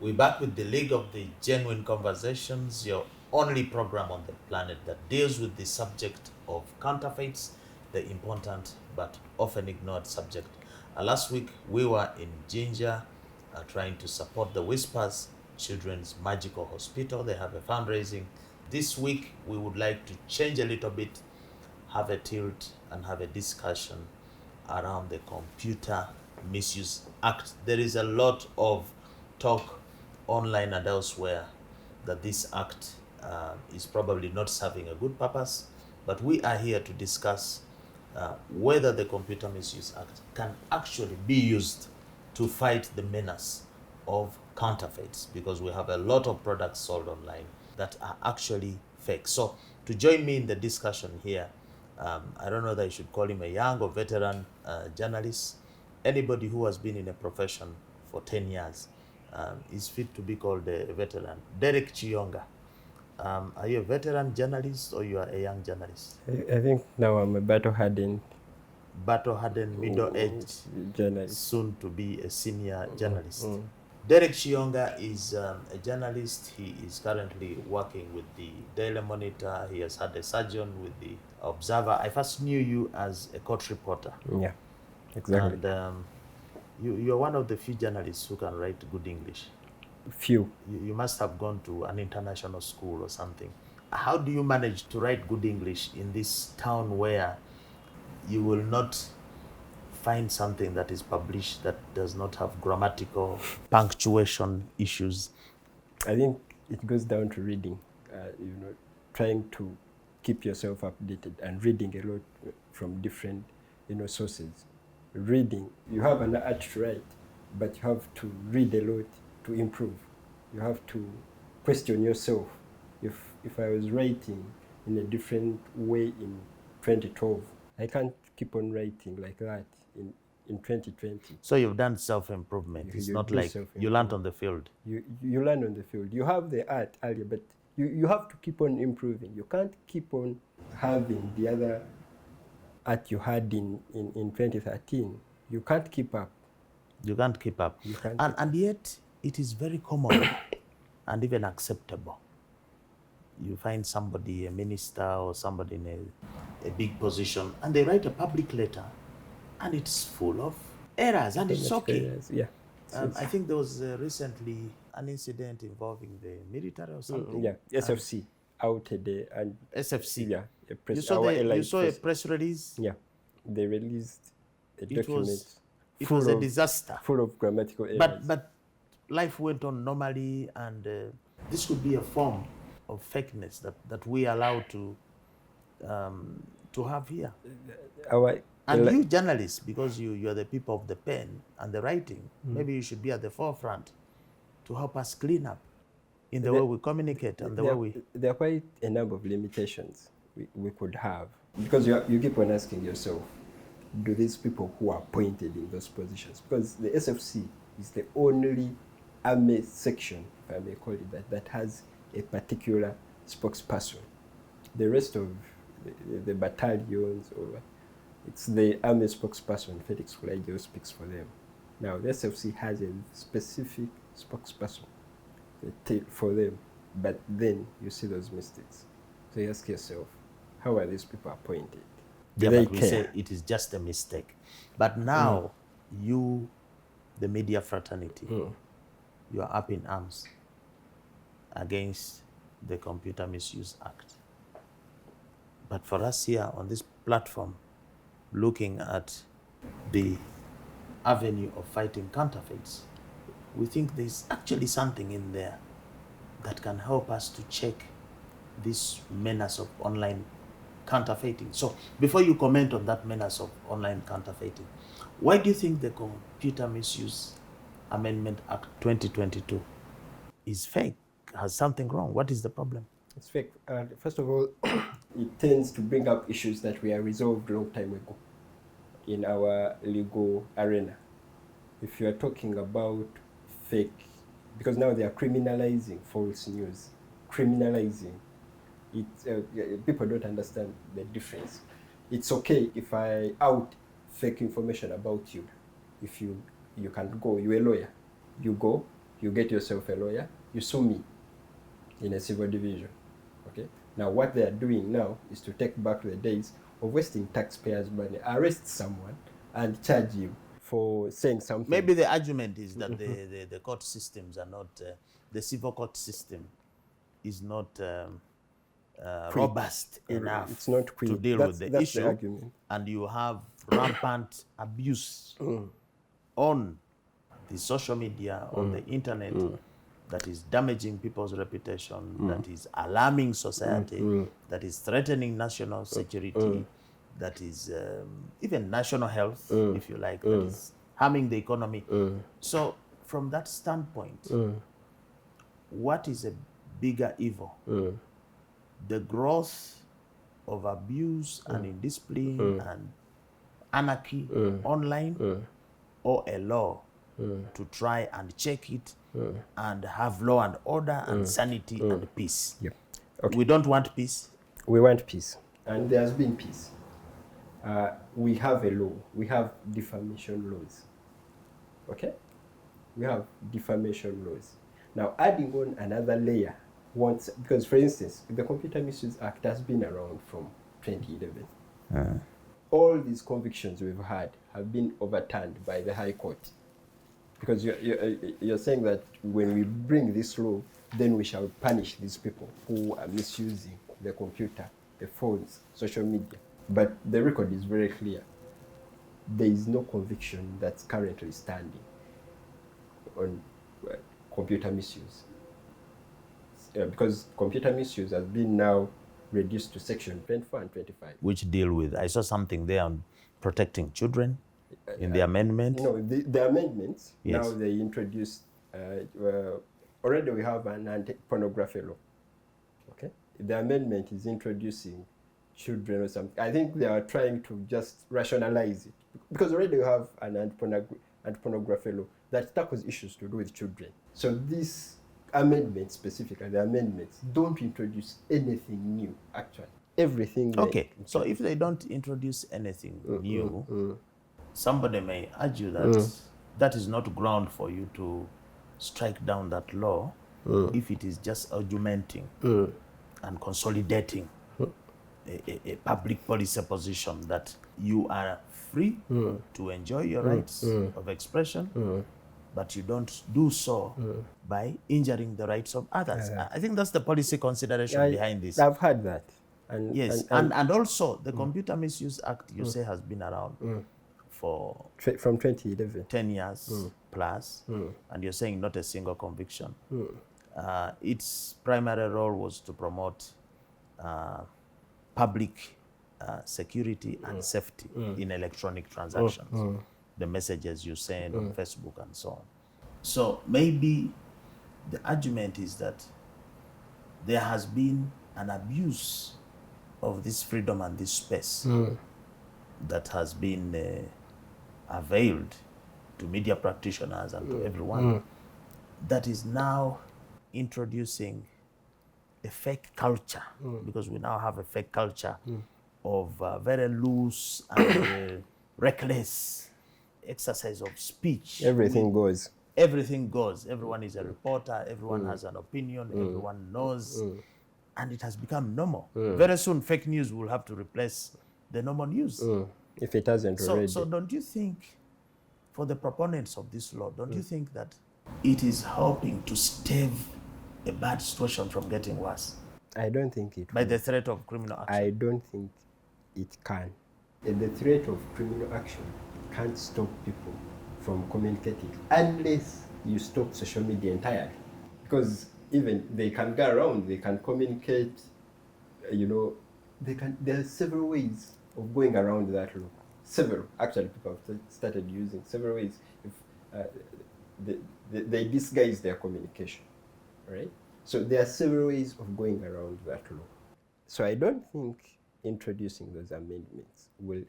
We're back with the League of the Genuine Conversations, your only program on the planet that deals with the subject of counterfeits, the important but often ignored subject. Last week, we were in Ginger trying to support the Whispers Children's Magical Hospital. They have a fundraising. This week, we would like to change a little bit, have a tilt, and have a discussion around the Computer Misuse Act. There is a lot of talk online and elsewhere that this act is probably not serving a good purpose, but we are here to discuss whether the Computer Misuse Act can actually be used to fight the menace of counterfeits, because we have a lot of products sold online that are actually fake. So to join me in the discussion here, I don't know whether I should call him a young or veteran journalist. Anybody who has been in a profession for 10 years is fit to be called a veteran. Derek Chiyonga, are you a veteran journalist or you are a young journalist? I think now I'm a battle-hardened Middle-aged journalist. soon to be a senior journalist. Derek Chiyonga is a journalist. He is currently working with the Daily Monitor. He has had a sojourn with the Observer. I first knew you as a court reporter. Yeah, exactly. And you're one of the few journalists who can write good English. Few. You must have gone to an international school or something. How do you manage to write good English in this town where you will not find something that is published that does not have grammatical punctuation issues? I think it goes down to reading, trying to keep yourself updated and reading a lot from different, sources. Reading, you have an art to write, but you have to read a lot to improve. You have to question yourself. If I was writing in a different way in 2012, I can't keep on writing like that in 2020. So you've done self-improvement. It's not like you learned on the field. You learn on the field. You have the art earlier, but you have to keep on improving. You can't keep on having the other art you had in 2013. You can't keep up. You can't keep up. And yet, it is very common and even acceptable. You find somebody, a minister or somebody in a big position, and they write a public letter, and it's full of errors, and it's okay. Errors, yeah. I think there was recently an incident involving the military or something. Yeah, SFC outed and SFC. Yeah, you saw a press release. Yeah, they released a document. It was a disaster, full of grammatical errors. But life went on normally, and this could be a form of fakeness that we allow to have here. And you journalists, because you are the people of the pen and the writing, maybe you should be at the forefront to help us clean up in the way we communicate and the way we... There are quite a number of limitations we could have, because you keep on asking yourself, do these people who are appointed in those positions, because the SFC is the only army section, if I may call it that has a particular spokesperson. The rest of the battalions, it's the army spokesperson, Felix Kulage, who speaks for them. Now, the SFC has a specific spokesperson for them, but then you see those mistakes. So you ask yourself, how are these people appointed? Yeah, but we say it is just a mistake. But now, you, the media fraternity, you are up in arms against the Computer Misuse Act. But for us here on this platform, looking at the avenue of fighting counterfeits, we think there's actually something in there that can help us to check this menace of online counterfeiting. So before you comment on that menace of online counterfeiting, why do you think the Computer Misuse Amendment Act 2022 is fake, has something wrong? What is the problem? It's fake. First of all, it tends to bring up issues that were resolved a long time ago in our legal arena. If you are talking about fake, because now they are criminalizing false news, criminalizing it. People don't understand the difference. It's okay if I out fake information about you. If you can go, you're a lawyer, you go, you get yourself a lawyer, you sue me in a civil division. Okay. Now what they are doing now is to take back the days of wasting taxpayers' money, arrest someone and charge you for saying something. Maybe the argument is that the court systems are not, the civil court system is not robust enough It's not to deal with the that's issue. the argument. And you have rampant abuse on the social media, on the internet, that is damaging people's reputation, that is alarming society, that is threatening national security, that is even national health, if you like, that is harming the economy. So from that standpoint, what is a bigger evil? The growth of abuse and indiscipline and anarchy online, or a law to try and check it and have law and order and sanity and peace? Yep. Okay. We don't want peace. We want peace, and there has been peace. We have a law. We have defamation laws. Okay? We have defamation laws. Now, adding on another layer, because for instance, the Computer Misuse Act has been around from 2011. All these convictions we've had have been overturned by the High Court. Because you're saying that when we bring this law, then we shall punish these people who are misusing the computer, the phones, social media. But the record is very clear. There is no conviction that's currently standing on computer misuse. Because computer misuse has been now reduced to section 24 and 25. Which deal with, I saw something there on protecting children in the amendment. No, the amendments, yes. Now they introduced, already we have an anti-pornography law. Okay? The amendment is introducing children or something. I think they are trying to just rationalize it. Because already we have an anti-pornography law that tackles issues to do with children. So this amendments, specifically the amendments, don't introduce anything new, actually. Everything. Okay, so if they don't introduce anything new, somebody may argue that that is not ground for you to strike down that law if it is just augmenting and consolidating a public policy position that you are free to enjoy your rights of expression, but you don't do so by injuring the rights of others. I think that's the policy consideration behind this. I've heard that. And, yes, and also the Computer Misuse Act, you say, has been around for from 2011. 10 years plus, and you're saying not a single conviction. Its primary role was to promote public security and safety in electronic transactions. The messages you send on Facebook and so on. So maybe the argument is that there has been an abuse of this freedom and this space that has been availed to media practitioners and to everyone, that is now introducing a fake culture, because we now have a fake culture of very loose and reckless exercise of speech. Everything goes. Everything goes. Everyone is a reporter. Everyone has an opinion. Everyone knows. And it has become normal. Very soon, fake news will have to replace the normal news. If it hasn't already. So don't you think, for the proponents of this law, don't you think that it is helping to stave a bad situation from getting worse? I don't think it by the threat of criminal action. I don't think it can. The threat of criminal action can't stop people from communicating unless you stop social media entirely. Because even they can go around, they can communicate, there are several ways of going around that law. Several, actually, people have started using several ways. If they disguise their communication, right? So there are several ways of going around that law. So I don't think introducing those amendments will,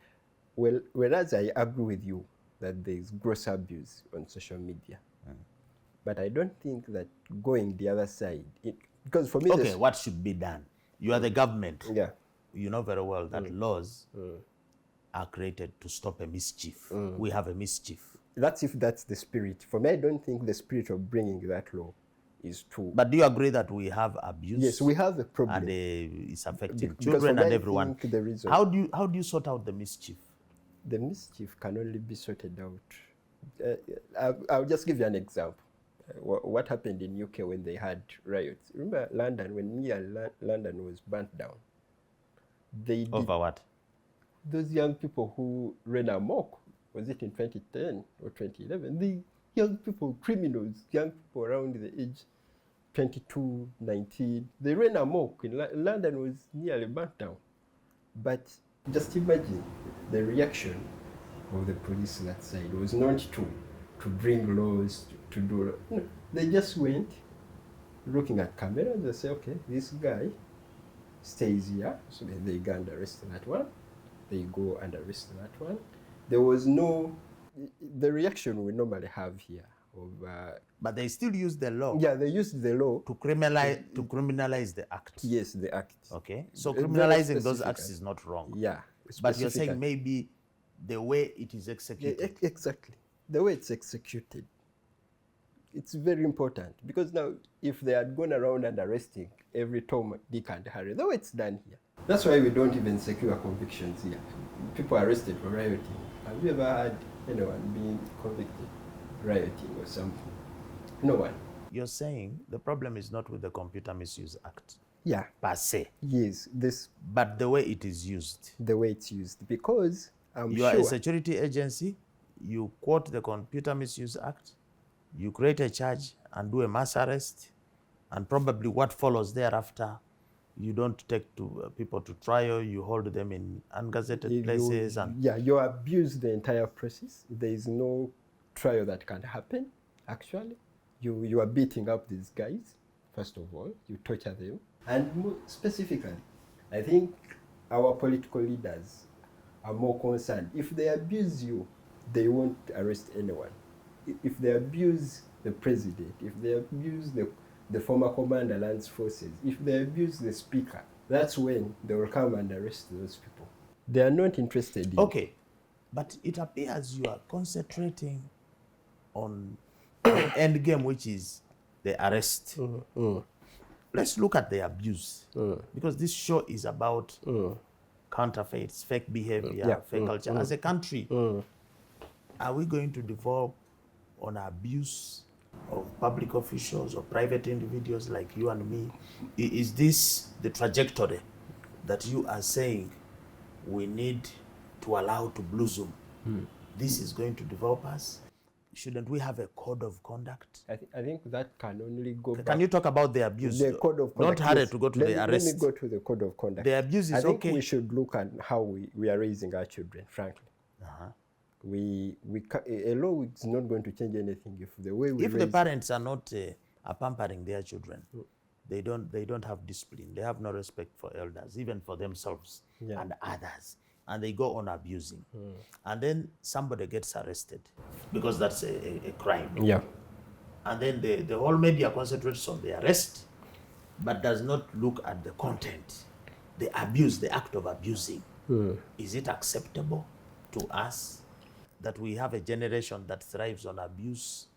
whereas I agree with you that there is gross abuse on social media, but I don't think that going the other side, because for me, okay, what should be done? You are the government. Yeah. You know very well that laws are created to stop a mischief. We have a mischief That's if that's the spirit. For me, I don't think the spirit of bringing that law is true. But do you agree that we have abuse? Yes, we have a problem. And it's affecting Because children for me, and I everyone. think the reason How do you sort out the mischief? the mischief can only be sorted out. I'll just give you an example. What happened in UK when they had riots? Remember London, when London was burnt down? Over what? Those young people who ran amok, was it in 2010 or 2011? The young people, criminals, young people around the age 22, 19, they ran amok. London was nearly burnt down. But just imagine the reaction of the police that side was not to bring laws, to do. No, they just went looking at cameras. They say, okay, this guy stays here, so they go and arrest that one. They go and arrest that one. There was no the reaction we normally have here of. But they still use the law. Yeah, they used the law to criminalize the act. Yes, the act. Okay, so criminalizing those acts is not wrong. Yeah, but you're saying maybe the way it is executed. Yeah, exactly, the way it's executed. It's very important, because now if they had gone around and arresting every Tom, Dick and Harry, the way it's done here. That's why we don't even secure convictions here. People arrested for rioting. Have you ever had anyone being convicted rioting or something? No one. You're saying the problem is not with the Computer Misuse Act. Yeah. Per se. Yes. But the way it is used. The way it's used. Because you are a security agency, you quote the Computer Misuse Act, you create a charge and do a mass arrest, and probably what follows thereafter, you don't take people to trial, you hold them in ungazetted places. You abuse the entire process. There is no trial that can happen, actually. You are beating up these guys, first of all. You torture them. And more specifically, I think our political leaders are more concerned. If they abuse you, they won't arrest anyone. If they abuse the president, if they abuse the former commander lands forces, if they abuse the speaker, that's when they will come and arrest those people. They are not interested in. Okay, but it appears you are concentrating on the end game, which is the arrest. Let's look at the abuse, because this show is about counterfeits, fake behavior, fake culture. As a country, are we going to devolve on abuse of public officials or private individuals like you and me? Is this the trajectory that you are saying we need to allow to blossom? This is going to develop us? Shouldn't we have a code of conduct? I think that can only go back. Can you talk about the abuse? The code of conduct. Not hurry to go to the arrest. Let me go to the code of conduct. The abuse is okay. I think we should look at how we are raising our children, frankly. A law is not going to change anything if the way we raise. If the parents are not are pampering their children, they don't have discipline. They have no respect for elders, even for themselves and others. And they go on abusing. And then somebody gets arrested because that's a crime. Yeah. And then the whole media concentrates on the arrest, but does not look at the content, the abuse, the act of abusing. Is it acceptable to us that we have a generation that thrives on abuse?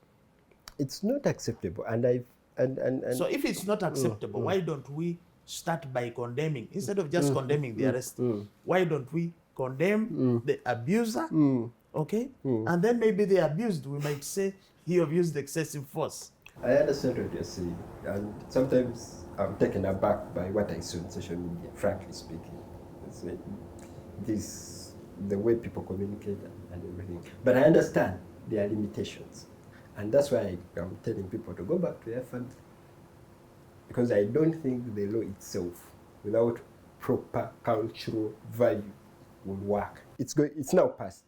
It's not acceptable. So if it's not acceptable, why don't we start by condemning, instead of just condemning the arrest? Why don't we condemn the abuser? Okay? And then maybe the abused, we might say he abused excessive force. I understand what you're saying, and sometimes I'm taken aback by what I saw on social media, frankly speaking. It's like the way people communicate and everything. But I understand there are limitations, and that's why I'm telling people to go back to their family. Because I don't think the law itself, without proper cultural value, will work. It's now passed.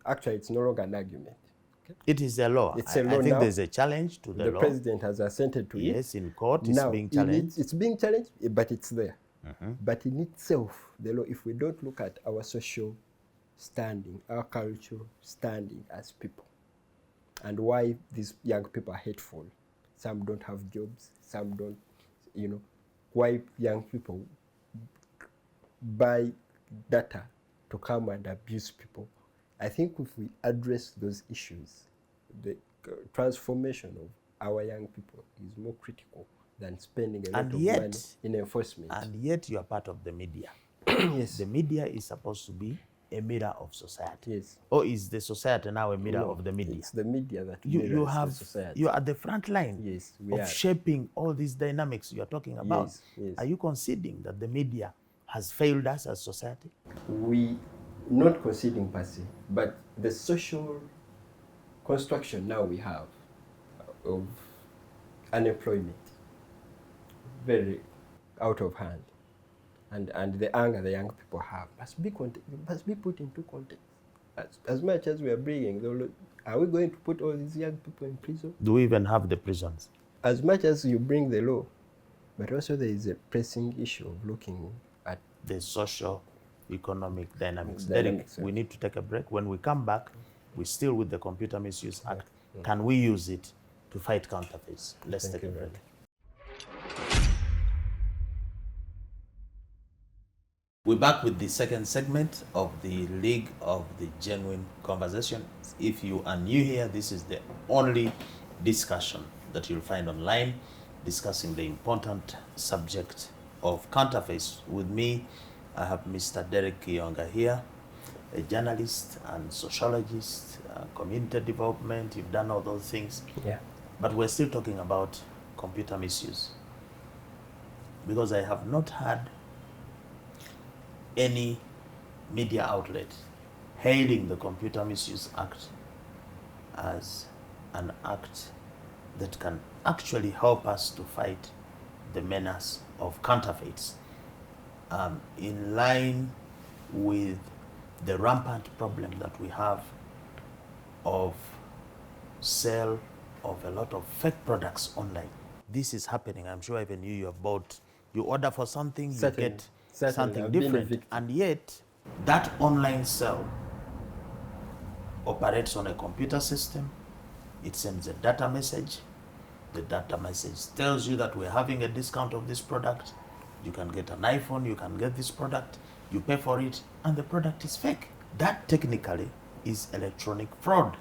Actually, it's no longer an argument. Okay? It is a law. It's a law. I think there's a challenge to the law. The president has assented to it. Yes, in court it's being challenged. It's being challenged, but it's there. But in itself, the law, if we don't look at our social standing, our cultural standing as people, and why these young people are hateful. Some don't have jobs, some don't, why young people buy data to come and abuse people I think if we address those issues, the transformation of our young people is more critical than spending a lot And of yet- money in enforcement. And yet you are part of the media. Yes. The media is supposed to be a mirror of society. Yes. Or is the society now a mirror No, of the media? it's the media that You mirrors have the society. you are at the front line Yes, we of are. shaping all these dynamics you are talking about. Yes, yes. Are you conceding that the media has failed us as society? We not conceding per se, but the social construction now we have of unemployment very out of hand, and the anger the young people have must be put into context. As much as we are bringing, are we going to put all these young people in prison? Do we even have the prisons? As much as you bring the law, but also there is a pressing issue of looking at The social economic dynamics. Dynamics, Derek, we need to take a break. When we come back, we're still with the Computer Misuse Act. Yeah. Can we use it to fight counterfeits? Let's Thank take a you very break. much. We're back with the second segment of the League of the Genuine Conversation. If you are new here, this is the only discussion that you'll find online discussing the important subject of counterfeits. With me, I have Mr. Derek Kiyonga here, a journalist and sociologist, community development. You've done all those things. Yeah. But we're still talking about computer misuse. Because I have not had any media outlet hailing the Computer Misuse Act as an act that can actually help us to fight the menace of counterfeits, in line with the rampant problem that we have of sale of a lot of fake products online. This is happening. I'm sure even you have bought, you order for something, Certainly. you get Certainly. something I've been a different. victim. And yet, that online sale operates on a computer system. It sends a data message. The data message tells you that we're having a discount of this product. You can get an iPhone, you can get this product, you pay for it, and the product is fake. That technically is electronic fraud,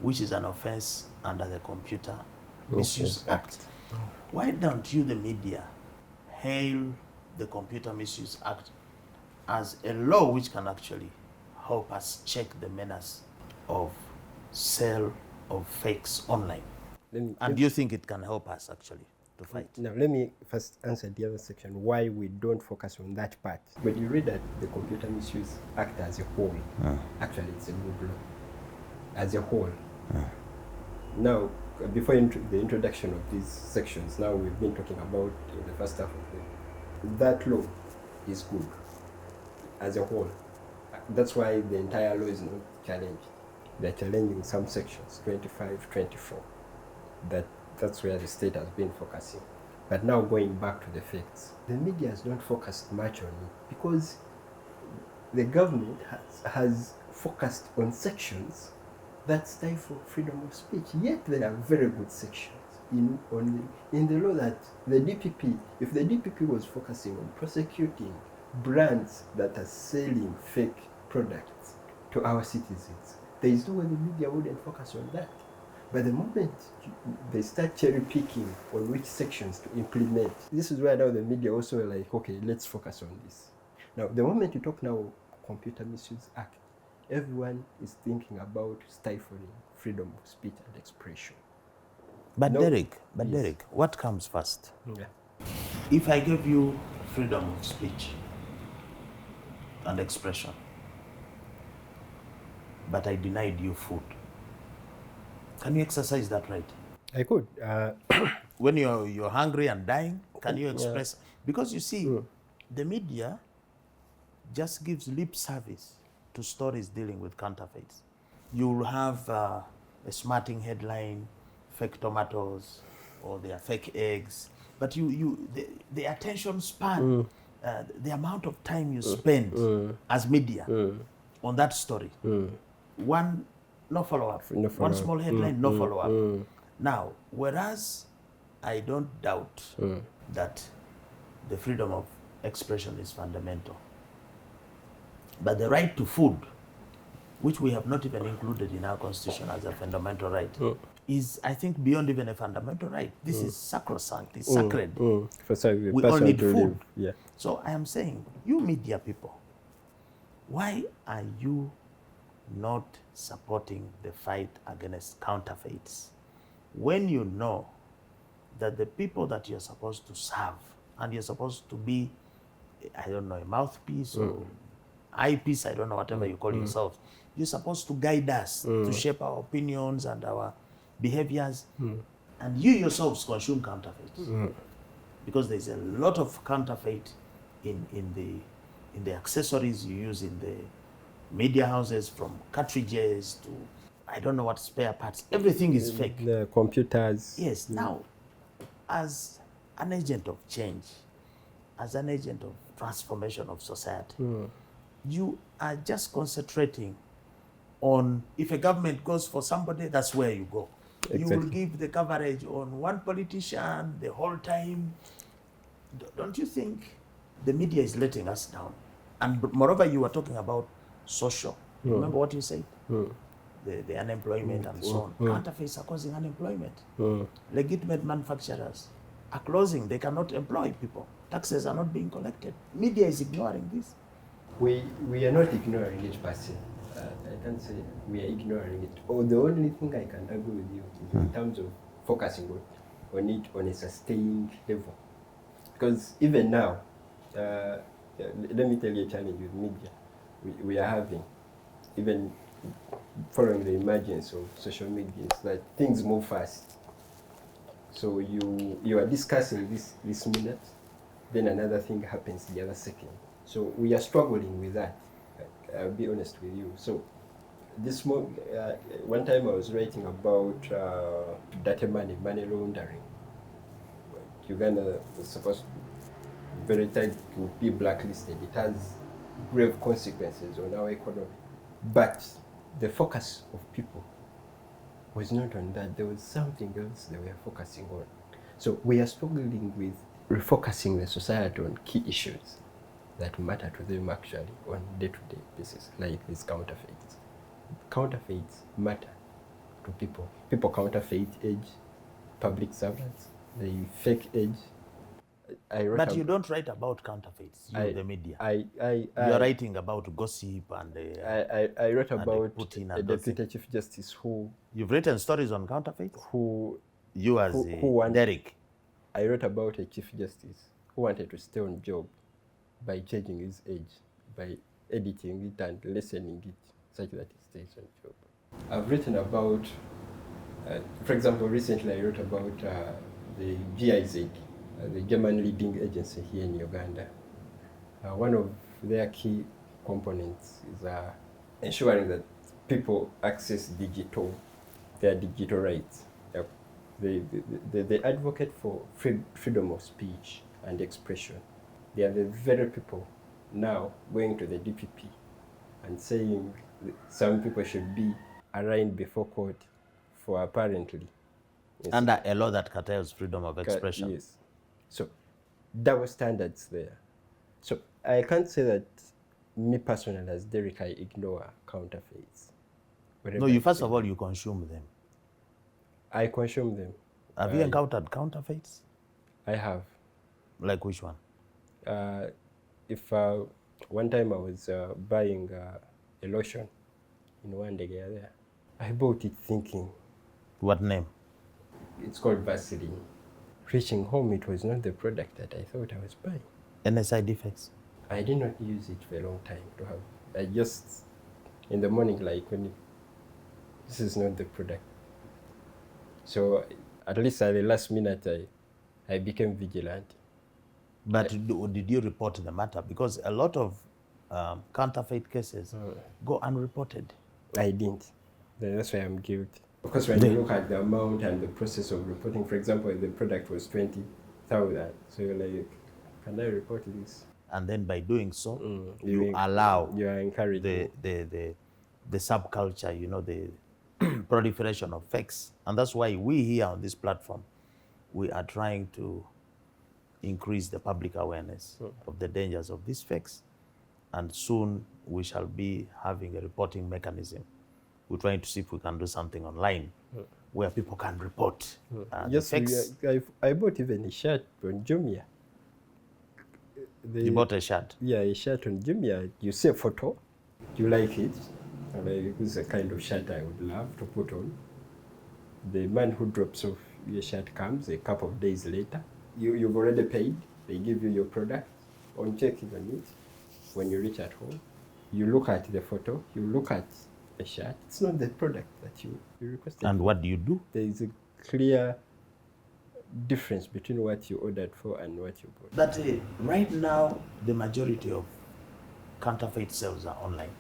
which is an offense under the Computer Misuse Act. Why don't you, the media, hail the Computer Misuse Act as a law which can actually help us check the menace of sale of fakes online? And do you think it can help us actually to fight? Now, let me first answer the other section, why we don't focus on that part. When you read that the Computer Misuse Act as a whole, actually it's a good law. As a whole. Now, before the introduction of these sections, now we've been talking about the first half of that law is good as a whole. That's why the entire law is not challenged. They're challenging some sections, 25, 24. That's where the state has been focusing. But now going back to the facts, the media has not focused much on it because the government has focused on sections that stifle freedom of speech. Yet there are very good sections in the law that the DPP, if the DPP was focusing on prosecuting brands that are selling fake products to our citizens, there is no way the media wouldn't focus on that. But the moment they start cherry picking on which sections to implement, this is where now the media also are like, okay, let's focus on this. Now, the moment you talk now Computer Misuse Act, everyone is thinking about stifling freedom of speech and expression. But No. Derek, Yes. Derek, what comes first? Yeah. If I gave you freedom of speech and expression, but I denied you food, can you exercise that right? I could. When you're hungry and dying, can you express? Because you see, the media just gives lip service to stories dealing with counterfeits. You'll have a smarting headline, fake tomatoes, or they are fake eggs. But the attention span, the amount of time you spend as media on that story, one, no follow-up. No One follow-up. small headline, no follow-up. Now, whereas I don't doubt that the freedom of expression is fundamental, but the right to food which we have not even included in our constitution as a fundamental right, is, I think, beyond even a fundamental right. This is sacrosanct, it's sacred. For some, We all need food. live. Yeah. So I am saying, you media people, why are you not supporting the fight against counterfeits when you know that the people that you're supposed to serve and you're supposed to be, I don't know, a mouthpiece or eyepiece, I don't know, whatever you call yourselves, you're supposed to guide us to shape our opinions and our behaviors, and you yourselves consume counterfeits because there's a lot of counterfeit in the accessories you use in the media houses, from cartridges to I don't know what spare parts. Everything is fake. The computers. Yes. Now, as an agent of change, as an agent of transformation of society, you are just concentrating on, if a government goes for somebody, that's where you go. You will give the coverage on one politician the whole time. Don't you think the media is letting us down? And moreover, you were talking about social. Remember what you said? The unemployment and so on. Counterfeits are causing unemployment. Legitimate manufacturers are closing. They cannot employ people. Taxes are not being collected. Media is ignoring this. We are not ignoring it per se. I can't say we are ignoring it. Oh, the only thing I can agree with you is in terms of focusing on it on a sustained level. Because even now, let me tell you a challenge with media we are having, even following the emergence of social media, is that things move fast. So you are discussing this minute, then another thing happens the other second. So we are struggling with that. I'll be honest with you. So this one time I was writing about dirty money laundering. Uganda was supposed to very tight to be blacklisted. It has grave consequences on our economy. But the focus of people was not on that. There was something else they were focusing on. So we are struggling with refocusing the society on key issues that matter to them actually on day-to-day basis, like these counterfeits. Counterfeits matter to people. People counterfeit age, public servants, they fake age. But you don't write about counterfeits, the media. You're writing about gossip and I wrote about Putin a and deputy chief justice who... You've written stories on counterfeits? You as Derek. I wrote about a chief justice who wanted to stay on job by changing his age, by editing it and lessening it such that he stays on job. I've written about, for example, recently I wrote about the GIZ, the German leading agency here in Uganda. One of their key components is ensuring that people access their digital rights. They advocate for freedom of speech and expression. They are the very people now going to the DPP and saying some people should be arraigned before court for apparently... Under a law that curtails freedom of expression. Yes. So, double standards there. So, I can't say that me personally as Derek, I ignore counterfeits. No, you first of all, you consume them. I consume them. Have you encountered counterfeits? I have. Like which one? If one time I was buying a lotion in one day there, I bought it thinking. What name? It's called Vaseline. Reaching home, it was not the product that I thought I was buying. Any side effects? I did not use it for a long time to have. I just, in the morning, like, this is not the product. So at least at the last minute, I became vigilant. But did you report the matter? Because a lot of counterfeit cases go unreported. I didn't. That's why I'm guilty. Because when you look at the amount and the process of reporting, for example, the product was 20,000. So you're like, can I report this? And then by doing so, you are encouraging the subculture, the proliferation of fakes. And that's why we here on this platform, we are trying to increase the public awareness of the dangers of these fakes. and soon we shall be having a reporting mechanism. We're trying to see if we can do something online where people can report the Yes, fakes. I bought even a shirt on Jumia. You bought a shirt? Yeah, a shirt on Jumia. You see a photo, you like it, and this is the kind of shirt I would love to put on. The man who drops off your shirt comes a couple of days later. You've already paid. They give you your product. On checking on it, when you reach at home, you look at the photo, you look at the shirt. It's not the product that you requested. And what do you do? There is a clear difference between what you ordered for and what you bought. But right now, the majority of counterfeit sales are online.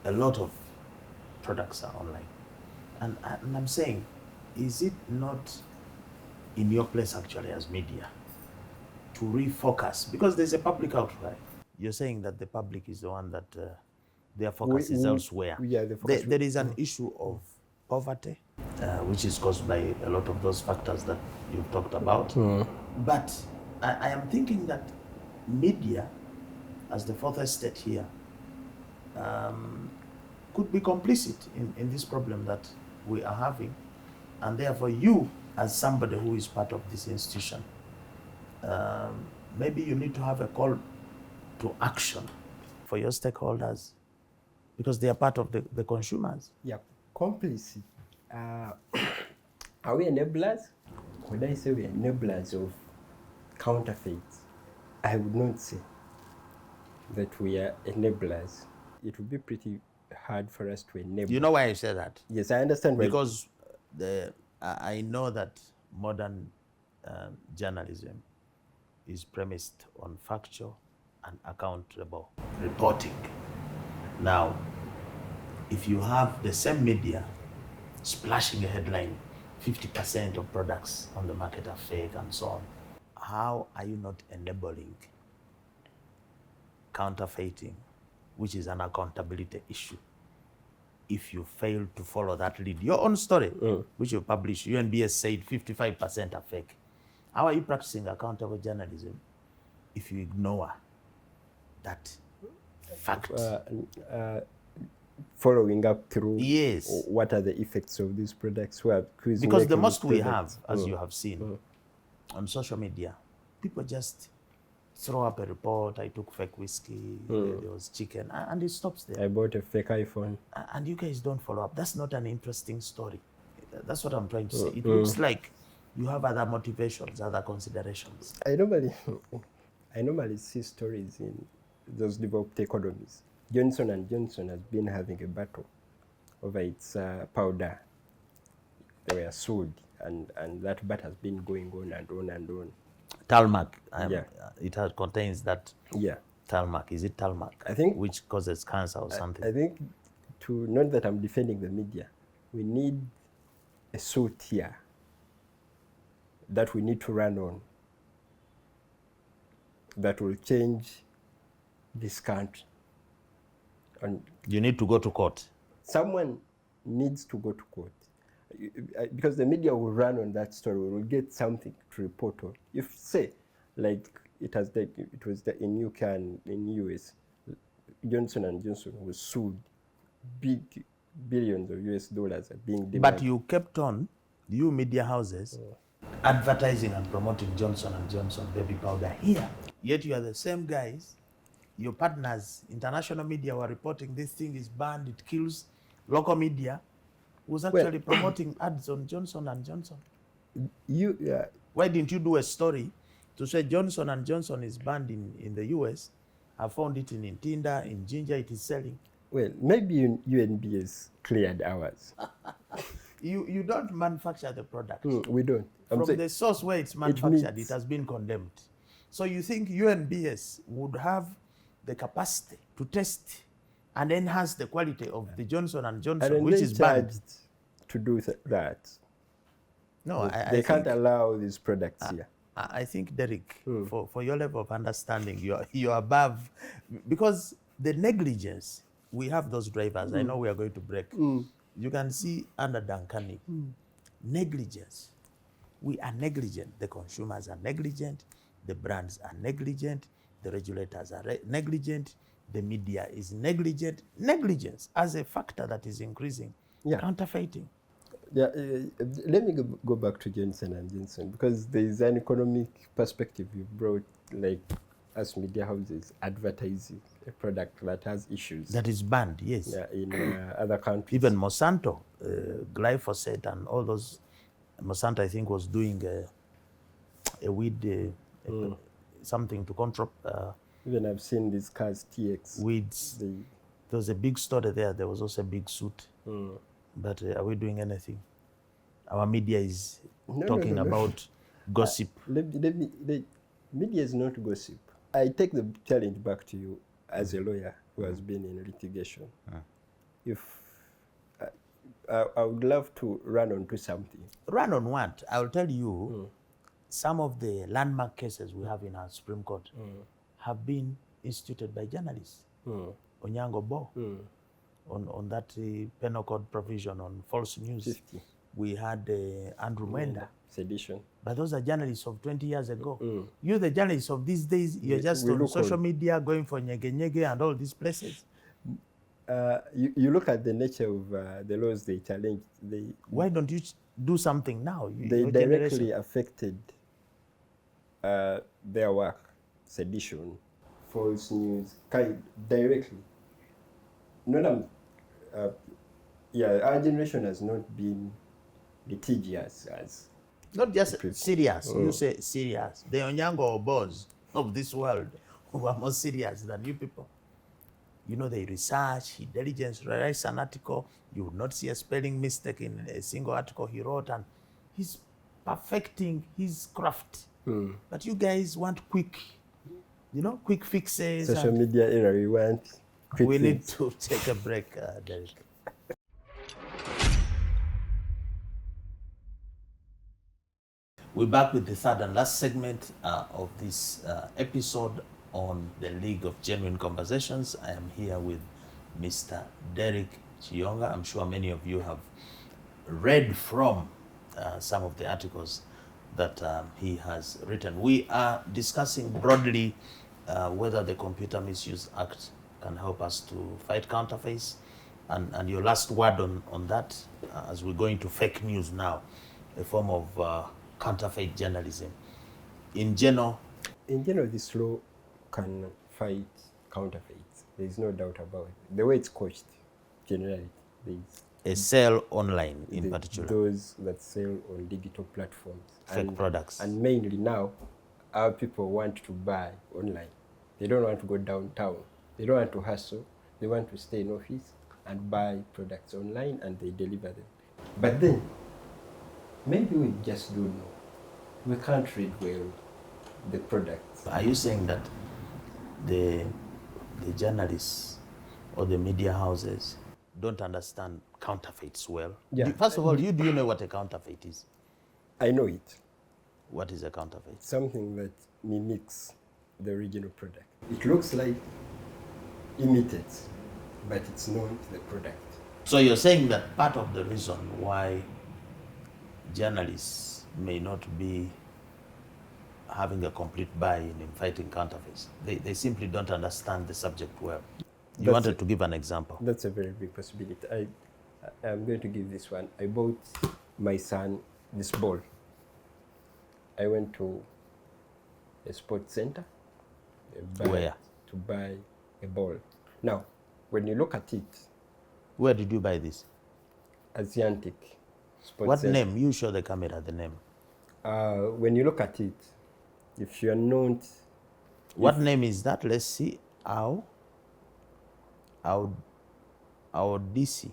A lot of products are online. And I'm saying, is it not in your place actually as media to refocus? Because there's a public outcry. You're saying that the public is the one that their focus is elsewhere. Yeah, There is an issue of poverty, which is caused by a lot of those factors that you've talked about. But I am thinking that media, as the fourth estate here, could be complicit in this problem that we are having. And therefore you, as somebody who is part of this institution, maybe you need to have a call to action for your stakeholders, because they are part of the consumers. Yeah, complicit. Are we enablers? When I say we are enablers of counterfeits, I would not say that we are enablers. It would be pretty hard for us to enable. You know why I say that? Yes, I understand. Because I know that modern journalism is premised on factual and accountable reporting. Now, if you have the same media splashing a headline, 50% of products on the market are fake and so on, how are you not enabling counterfeiting, which is an accountability issue, if you fail to follow that lead? Your own story, which you published, UNBS said 55% are fake. How are you practicing accountable journalism if you ignore that fact? Following up through, yes, what are the effects of these products? Because the most we have, as you have seen, on social media, people just throw up a report. I took fake whiskey, there was chicken, and it stops there. I bought a fake iPhone. And you guys don't follow up. That's not an interesting story. That's what I'm trying to say. It looks like you have other motivations, other considerations. I normally see stories in those developed economies. Johnson & Johnson has been having a battle over its powder. They were sued, and that battle has been going on and on and on. Talmac, it contains that. Yeah. Talmac, is it Talmac? I think, which causes cancer or something. I think, not that I'm defending the media, we need a suit here that we need to run on that will change this country. And you need to go to court. Someone needs to go to court, because the media will run on that story. We will get something to report on. If, say, like it was in UK and in US, Johnson & Johnson was sued, big billions of US dollars are being demanded. But you kept on, you media houses, advertising and promoting Johnson & Johnson baby powder here. Yet you are the same guys. Your partners, international media, were reporting this thing is banned, it kills. Local media was actually promoting ads on Johnson & Johnson. Why didn't you do a story to say Johnson & Johnson is banned in the US? I found it in Tinder, in Ginger, it is selling. Well, maybe UNBS cleared ours. You don't manufacture the product. We don't. From the source where it's manufactured, it has been condemned. So you think UNBS would have the capacity to test and enhance the quality of the Johnson & Johnson, which is banned, to do that? No, they can't allow these products here. I think, Derek, for your level of understanding, you're above, because the negligence, we have those drivers. I know we are going to break. You can see under Duncani, negligence. We are negligent. The consumers are negligent. The brands are negligent. the regulators are negligent, the media is negligent. Negligence as a factor that is increasing counterfeiting. Yeah, let me go back to Johnson and Johnson, because there is an economic perspective you brought, like as media houses advertising a product that has issues. That is banned, yes. Yeah, in other countries. Even Monsanto, glyphosate and all those. Monsanto, I think, was doing a weed, something to control. Even I've seen these cars, TX. Weeds. There was a big story there. There was also a big suit. But are we doing anything? Our media is talking about gossip. Media is not gossip. I take the challenge back to you as a lawyer who has been in litigation. If I would love to run on to something. Run on what? I will tell you, some of the landmark cases we have in our Supreme Court have been instituted by journalists. Onyango Bo, on that penal code provision on false news. 50. We had Andrew Mwenda. Sedition. But those are journalists of 20 years ago. You, the journalists of these days, you're just on social media going for nyege and all these places. You look at the nature of the laws they challenged. Why don't you do something now? They directly affected their work. Sedition, false news, directly. Our generation has not been litigious as. Not just serious. You say serious. The Onyango Obos of this world who are more serious than you people. You know, they research, he diligence, writes an article. You would not see a spelling mistake in a single article he wrote, and he's perfecting his craft. But you guys want quick fixes. Social media era, we want quick We need to take a break, Derek. We're back with the third and last segment of this episode on the League of Genuine Conversations. I am here with Mr. Derek Chiyonga. I'm sure many of you have read from some of the articles that he has written. We are discussing broadly whether the Computer Misuse Act can help us to fight counterfeits. And your last word on that, as we're going to fake news now, a form of counterfeit journalism. In general, this law can fight counterfeits. There's no doubt about it. The way it's coached, generally, a sell online in particular. Those that sell on digital platforms. Fake products. And mainly now, our people want to buy online. They don't want to go downtown. They don't want to hustle. They want to stay in office and buy products online, and they deliver them. But then, maybe we just don't know. We can't read well the products. Are you saying that the journalists or the media houses don't understand counterfeits well? Yeah. First of all, do you know what a counterfeit is? I know it. What is a counterfeit? Something that mimics the original product. It looks like imitates, but it's not the product. So you're saying that part of the reason why journalists may not be having a complete buy-in in fighting counterfeits, they simply don't understand the subject well. You wanted to give an example. That's a very big possibility. I'm going to give this one. I bought my son this ball. I went to a sports center. Where? To buy a ball. Now, when you look at it. Where did you buy this? Asiatic Sports What Center. name? You show the camera the name. When you look at it, if you're not... What name is that? Let's see. Audisi,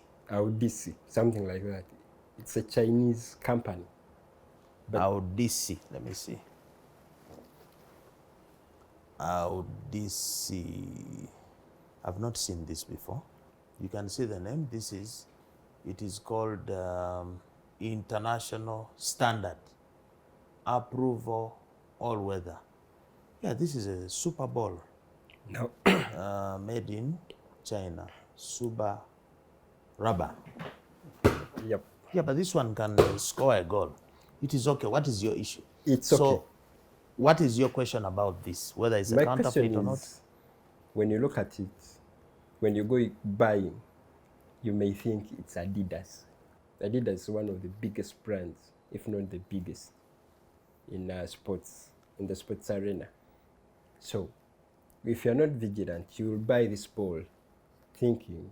something like that. It's a Chinese company. Audisi, let me see. Audisi. I've not seen this before. You can see the name. It is called International Standard Approval All Weather. Yeah, this is a Super Bowl. No. Made in China. Super rubber. Yep. Yeah, but this one can score a goal. It is okay. What is your issue? It's okay. what is your question about this? Whether it's a My counterfeit question or not? is, when you look at it, when you go buying, you may think it's Adidas. Adidas is one of the biggest brands, if not the biggest, in sports, in the sports arena. So, if you're not vigilant, you will buy this ball thinking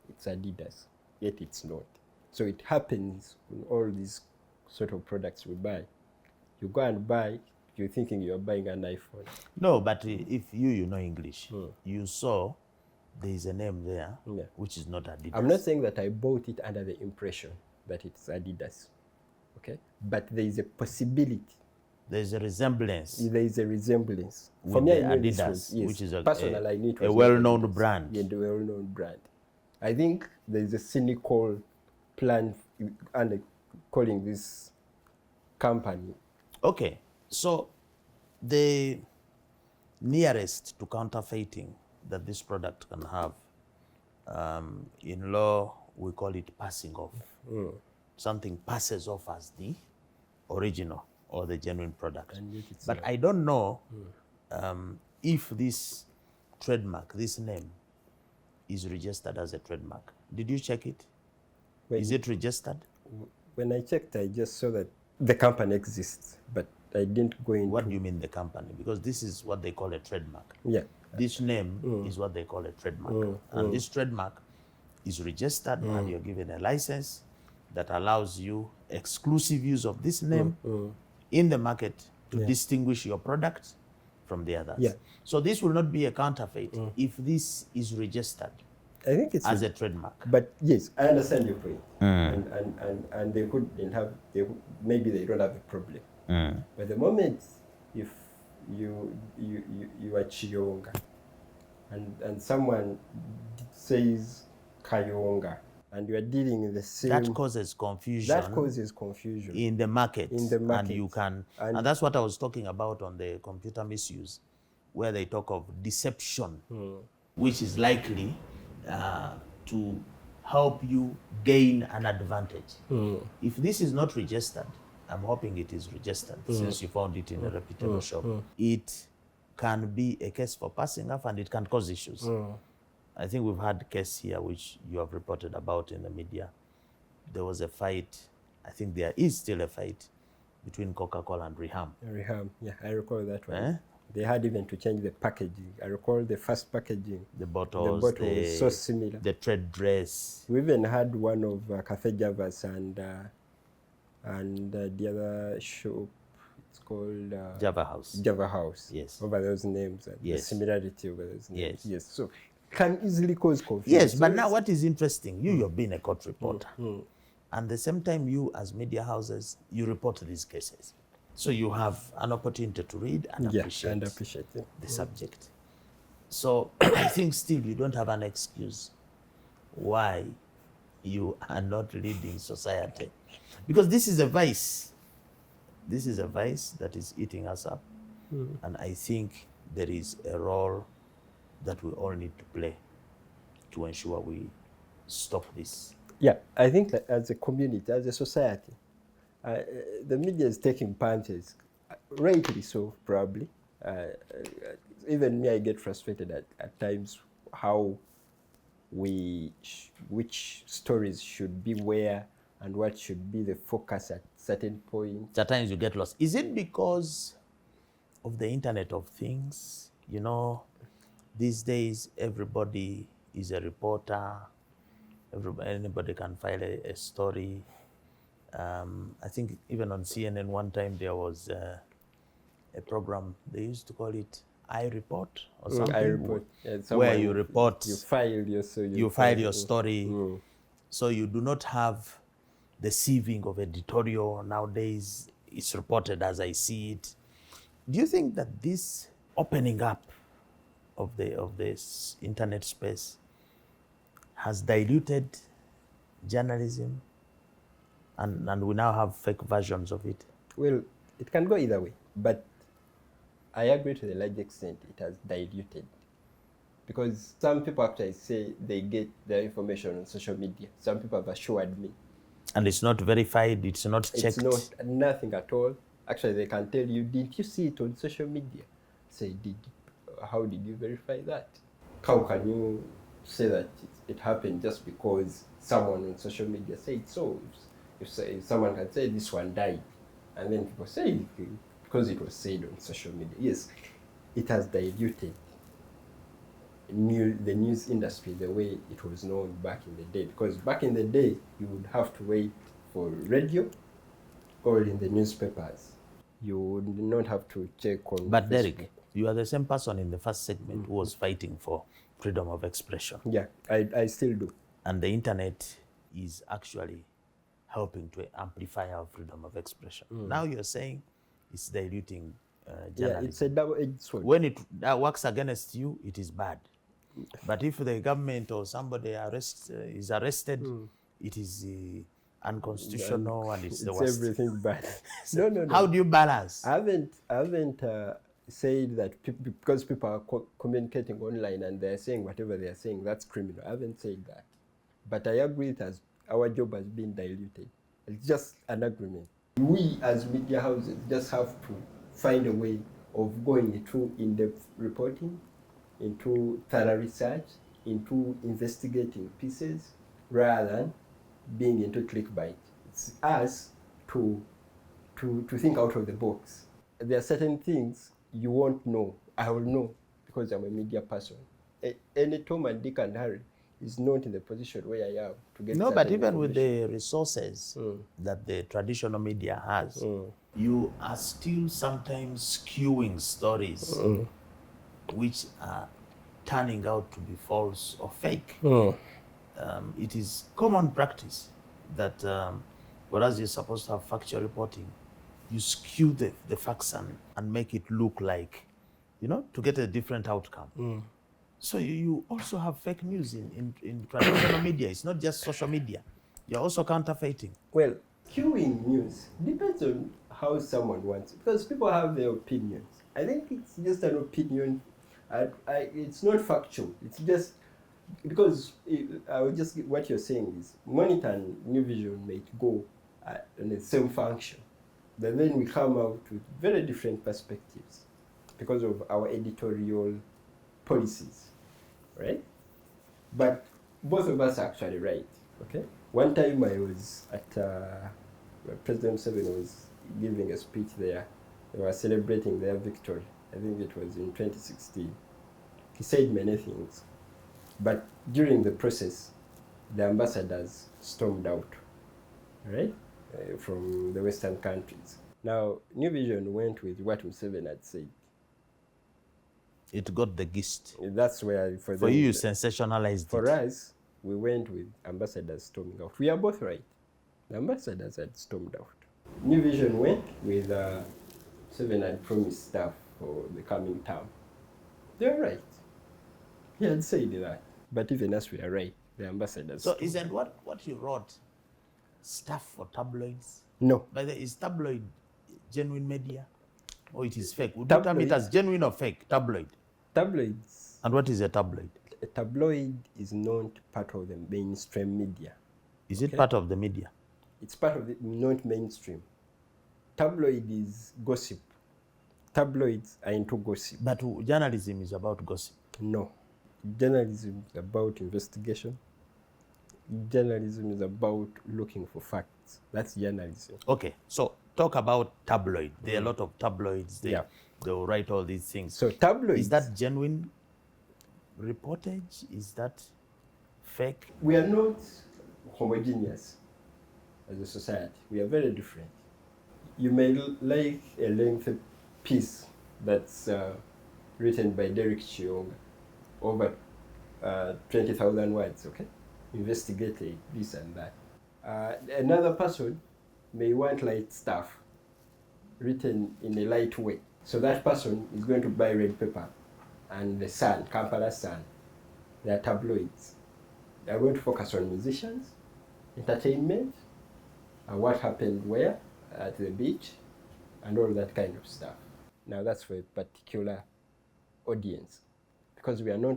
it's Adidas, yet it's not. So it happens in all these sort of products we buy. You go and buy, you're thinking you're buying an iPhone. No, but if you know English, you saw there is a name there, which is not Adidas. I'm not saying that I bought it under the impression that it's Adidas, okay? But there is a possibility. There is a resemblance. There is a resemblance. With For me, I the knew this Adidas, was, yes, which is a well-known brand. Yeah, the well-known brand. I think there is a cynical plan and calling this company. Okay, so the nearest to counterfeiting that this product can have, in law we call it passing off. Something passes off as the original or the genuine product. But I don't know if this trademark, this name, is registered as a trademark. Did you check it? Is it registered? When I checked, I just saw that the company exists, but I didn't go into... What do you mean the company? Because this is what they call a trademark. Yeah. This name is what they call a trademark. And this trademark is registered and you're given a license that allows you exclusive use of this name in the market to distinguish your product from the others. Yeah. So this will not be a counterfeit if this is registered I think it's as a trademark. But yes, I understand your point. And they couldn't have, maybe they don't have a problem. But the moment if you are Chiyonga and someone says Kayonga and you are dealing in the same... That causes confusion. That causes confusion. In the market. In the market. And you can... And that's what I was talking about on the computer misuse, where they talk of deception, which is likely to help you gain an advantage. If this is not registered, I'm hoping it is registered since you found it in a reputable shop, it can be a case for passing off and it can cause issues. I think we've had a case here which you have reported about in the media. There was a fight, I think there is still a fight between Coca-Cola and Reham. Reham, yeah, I recall that one. They had even to change the packaging. I recall the first packaging. The bottles was so similar. The trade dress. We even had one of Cafe Javas and the other shop, it's called Java House. Java House. Yes. Over those names. The similarity over those names. Yes. So can easily cause confusion. Yes, but now what is interesting, you've been a court reporter. And at the same time, you as media houses, you report these cases. So you have an opportunity to read and appreciate the subject. So I think still you don't have an excuse why you are not leading society. Because this is a vice. This is a vice that is eating us up. And I think there is a role that we all need to play to ensure we stop this. Yeah, I think that as a community, as a society, the media is taking punches, rightly so, probably. Even me, I get frustrated at times how which stories should be where and what should be the focus at certain points. At times you get lost. Is it because of the Internet of Things? You know, these days everybody is a reporter. Anybody can file a story. I think even on CNN one time there was a program, they used to call it iReport or something. iReport. Yeah, where you report. You file your story. So you do not have the sieving of editorial. Nowadays it's reported as I see it. Do you think that this opening up of this internet space has diluted journalism and we now have fake versions of it? Well, it can go either way, but I agree to the large extent it has diluted. Because some people actually say they get their information on social media. Some people have assured me. And it's not verified, it's not checked? It's not, nothing at all. Actually, they can tell you, did you see it on social media? Say, how did you verify that? How can you say that it happened just because someone on social media said so? If someone can say this one died, and then people say because it was said on social media. Yes, it has diluted the news industry the way it was known back in the day. Because back in the day, you would have to wait for radio or in the newspapers. You would not have to check on But Facebook. Derek, you are the same person in the first segment who was fighting for freedom of expression. Yeah, I still do. And the internet is actually helping to amplify our freedom of expression. Now you're saying it's diluting journalism. Yeah, it's a double-edged sword. When that works against you, it is bad. But if the government or somebody is arrested, it is unconstitutional and it's the worst. Everything bad. So No. How do you balance? I haven't said that because people are communicating online and they're saying whatever they're saying, that's criminal. I haven't said that. But I agree that our job has been diluted. It's just an agreement. We as media houses just have to find a way of going into in-depth reporting, into thorough research, into investigating pieces, rather than being into clickbait. It's us to think out of the box. There are certain things you won't know. I will know because I'm a media person. Any Tom and Dick and Harry is not in the position where I am to get. No, but even with the resources that the traditional media has, you are still sometimes skewing stories which are turning out to be false or fake. It is common practice that whereas you're supposed to have factual reporting, you skew the facts and make it look like, to get a different outcome. So you also have fake news in traditional media. It's not just social media. You're also counterfeiting. Well, skewing news depends on how someone wants it, because people have their opinions. I think it's just an opinion. It's not factual. It's just because what you're saying is Monitor and New Vision may go in the same function, but then we come out with very different perspectives because of our editorial policies, right? But both of us are actually right, okay? One time I was at, President Museveni was giving a speech there. They were celebrating their victory. I think it was in 2016. He said many things, but during the process, the ambassadors stormed out, right, from the Western countries. Now, New Vision went with what Museveni had said. It got the gist. That's where for them, you sensationalized for it. For us, we went with ambassadors storming out. We are both right. The ambassadors had stormed out. New Vision went with Museveni had promised stuff for the coming term. They're right. He had said that. But even us, we are right. The ambassadors. So isn't what you wrote stuff for tabloids? No. But is tabloid genuine media? Or it is fake? Would you term it as genuine or fake? Tabloid. Tabloids. And what is a tabloid? A tabloid is not part of the mainstream media. Is it part of the media? It's part of the not mainstream. Tabloid is gossip. Tabloids are into gossip. But journalism is about gossip. No. Journalism is about investigation. Journalism is about looking for facts. That's journalism. Okay, so talk about tabloid. There are a lot of tabloids. They'll write all these things. So tabloids. Is that genuine reportage? Is that fake? We are not homogeneous as a society. We are very different. You may like a lengthy piece that's written by Derek Chionga, over 20,000 words, okay? Investigated this and that. Another person may want light stuff written in a light way. So that person is going to buy red paper and the Sun, Kampala Sun. They are tabloids. They are going to focus on musicians, entertainment, and what happened where, at the beach, and all that kind of stuff. Now that's for a particular audience, because we are not,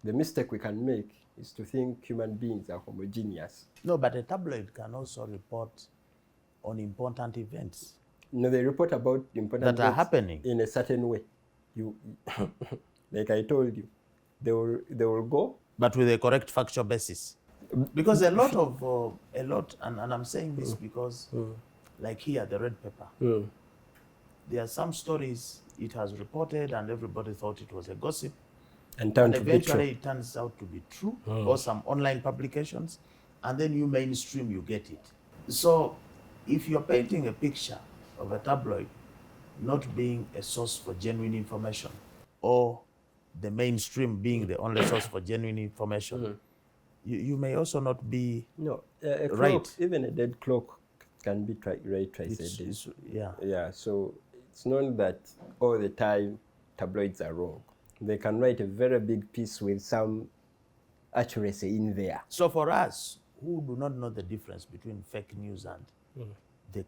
the mistake we can make is to think human beings are homogeneous. No, but a tabloid can also report on important events. No, they report about important that are dates happening. in a certain way. You, like I told you, they will go. But with a correct factual basis. Because a lot, and I'm saying this because, like here, the red pepper, there are some stories it has reported and everybody thought it was a gossip. And And eventually it turns out to be true, or some online publications, and then you mainstream, you get it. So if you're painting a picture of a tabloid not being a source for genuine information, or the mainstream being the only source for genuine information, you may also not be a right. clock, even a dead clock can be right twice a day. Yeah, so it's known that all the time tabloids are wrong. They can write a very big piece with some accuracy in there. So for us who do not know the difference between fake news and the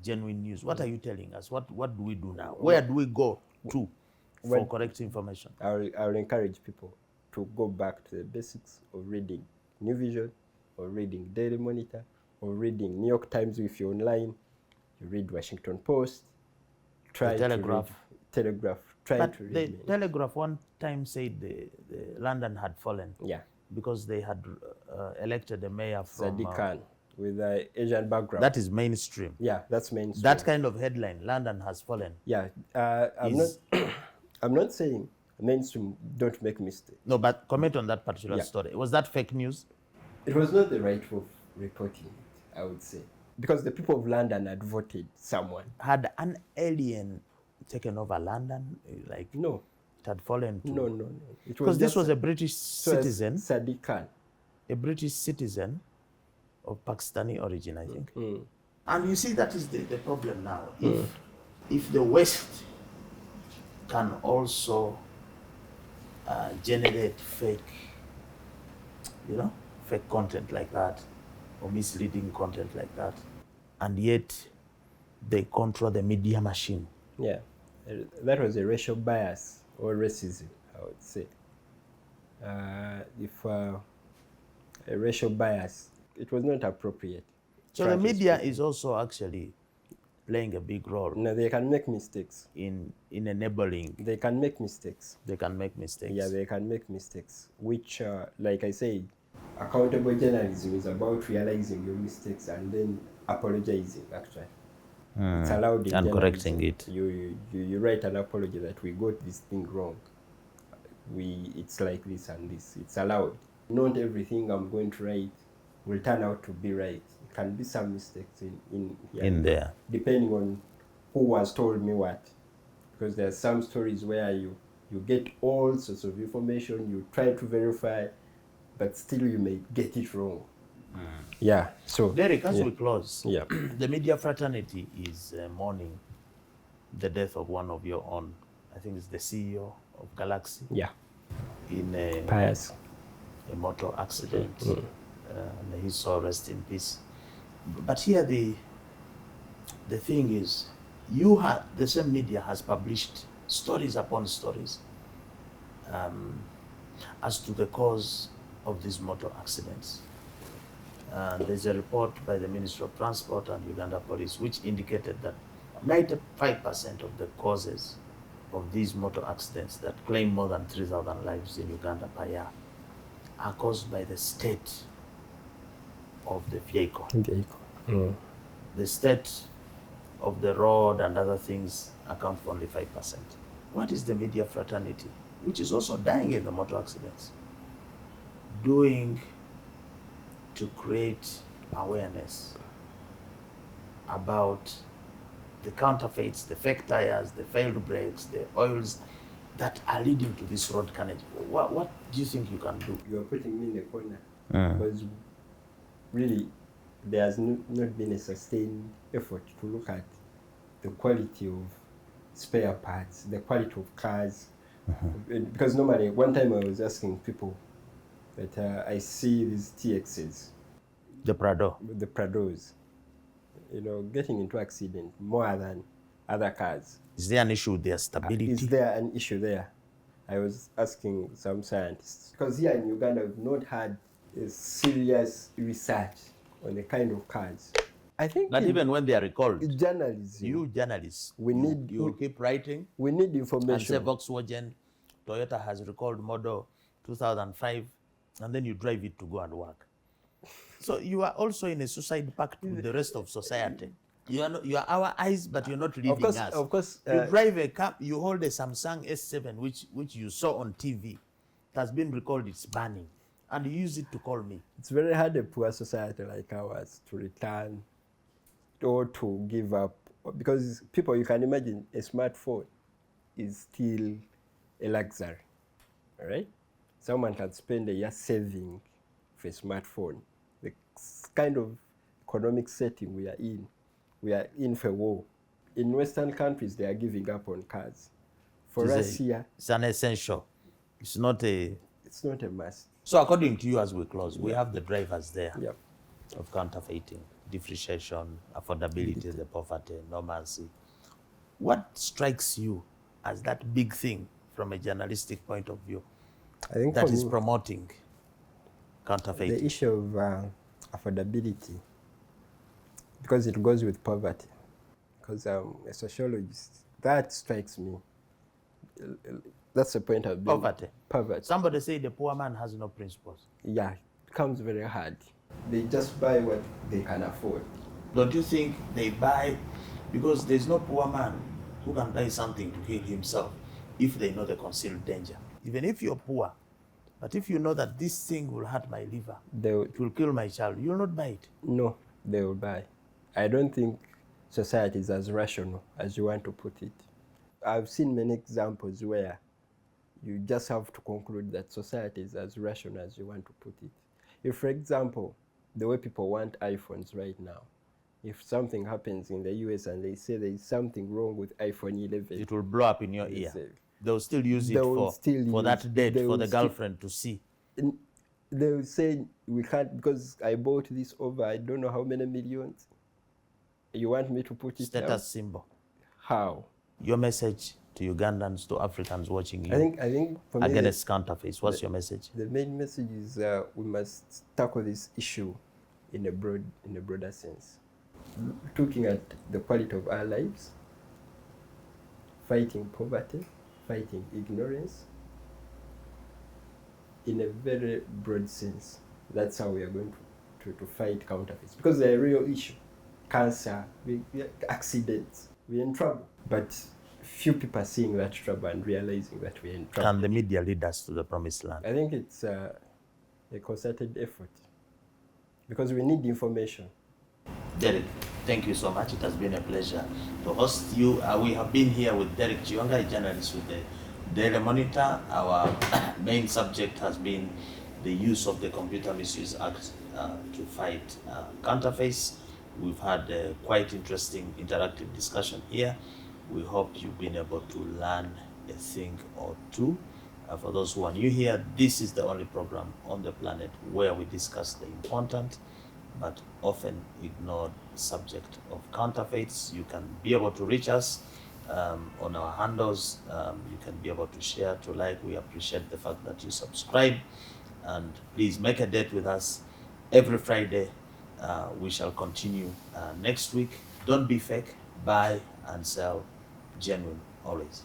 genuine news, what are you telling us? What do we do now? Where do we go to for correct information? I'll encourage people to go back to the basics of reading New Vision, or reading Daily Monitor, or reading New York Times if you're online. You read Washington Post. Try the Telegraph. To read Telegraph. But the Telegraph one time said the London had fallen. Yeah. Because they had elected a mayor from Sadiq Khan with an Asian background. That is mainstream. Yeah, that's mainstream. That kind of headline, London has fallen. Yeah, I'm not saying mainstream don't make mistakes. No, but comment on that particular story. Was that fake news? It was not the right way of reporting it, I would say. Because the people of London had voted someone. Had an alien taken over London? Like, no. It had fallen to... No. Because this was a British citizen. Sadiq Khan. A British citizen of Pakistani origin, I think. And you see, that is the problem now. If the West can also generate fake content like that, or misleading content like that, and yet they control the media machine. Yeah, that was a racial bias or racism, I would say. If a racial bias, it was not appropriate. So the media is also actually playing a big role. No, they can make mistakes. In enabling. They can make mistakes. They can make mistakes. Yeah, they can make mistakes, which, like I said, accountable journalism is about realizing your mistakes and then apologizing, actually. It's allowed in and correcting it. You write an apology that we got this thing wrong. It's like this and this. It's allowed. Not everything I'm going to write will turn out to be right. It can be some mistakes in there. Depending on who has told me what. Because there are some stories where you get all sorts of information, you try to verify, but still you may get it wrong. Yeah. So Derek, as we close, yeah. The media fraternity is mourning the death of one of your own. I think it's the CEO of Galaxy. Yeah. In a motor accident. May his soul rest in peace. But here the thing is, the same media has published stories upon stories as to the cause of these motor accidents. There's a report by the Ministry of Transport and Uganda Police which indicated that 95% of the causes of these motor accidents that claim more than 3,000 lives in Uganda per year are caused by the state of the vehicle. The state of the road and other things account for only 5%. What is the media fraternity, which is also dying in the motor accidents, doing to create awareness about the counterfeits, the fake tires, the failed brakes, the oils that are leading to this road carnage? What do you think you can do? You are putting me in the corner because really there has not been a sustained effort to look at the quality of spare parts, the quality of cars. Because normally, one time I was asking people that I see these TXs. The Prado. The Prados. Getting into accident more than other cars. Is there an issue with their stability? Is there an issue there? I was asking some scientists. Because here in Uganda, we've not had a serious research on the kind of cars I think But even when they are recalled, journalism, you journalists, we need you will keep writing we need and say information. Volkswagen, Toyota has recalled model 2005, and then you drive it to go and work. So you are also in a suicide pact with the rest of society. You are, you are our eyes, but you're not leading us. Of course, you drive a car, you hold a Samsung S7, which you saw on TV. It has been recalled, it's burning, and you use it to call me. it's very hard a poor society like ours to return or to give up, because people, you can imagine a smartphone is still a luxury, all right? Someone can spend a year saving for a smartphone. The kind of economic setting we are in for war. In Western countries, they are giving up on cars. For us here, It's an essential. It's not a must. So according to you, as we close, we have the drivers there Yep. of counterfeiting, depreciation, affordability, the poverty, no mercy. What strikes you as that big thing from a journalistic point of view I think that for is me, promoting counterfeiting? the issue of affordability, because it goes with poverty. Because I'm a sociologist, that strikes me. That's the point of Poverty. Poverty. Somebody say the poor man has no principles. Yeah, it becomes very hard. They just buy what they can afford. Don't you think they buy because there's no poor man who can buy something to kill himself if they know the concealed danger? Even if you're poor, but if you know that this thing will hurt my liver, it will kill my child, you'll not buy it. No, they will buy. I don't think society is as rational as you want to put it. I've seen many examples where you just have to conclude that society is as rational as you want to put it. If, for example, the way people want iPhones right now, if something happens in the US and they say there is something wrong with iPhone 11, it will blow up in your ear. They'll still use it for that date, for the girlfriend to see. They will say, we can't, because I bought this over I don't know how many millions. You want me to put it Status down? symbol. How? Your message to Ugandans, to Africans watching you, I think for me, against counterfeits, what's your message? The main message is we must tackle this issue in a broader sense. Looking at the quality of our lives, fighting poverty, fighting ignorance, in a very broad sense. That's how we are going to fight counterfeits, because they're a real issue. Cancer, accidents, we're in trouble. But few people are seeing that trouble and realizing that we're in trouble. Can the media lead us to the promised land? I think it's a concerted effort, because we need information. Derek, thank you so much. It has been a pleasure to host you. We have been here with Derek Chionga, a journalist with the Daily Monitor. Our main subject has been the use of the Computer Misuse Act to fight counterfeits. We've had a quite interesting interactive discussion here. We hope you've been able to learn a thing or two. For those who are new here, this is the only program on the planet where we discuss the important but often ignored subject of counterfeits. You can be able to reach us on our handles. You can be able to share, to like. We appreciate the fact that you subscribe, and please make a date with us every Friday. We shall continue next week. Don't be fake, buy and sell genuine always.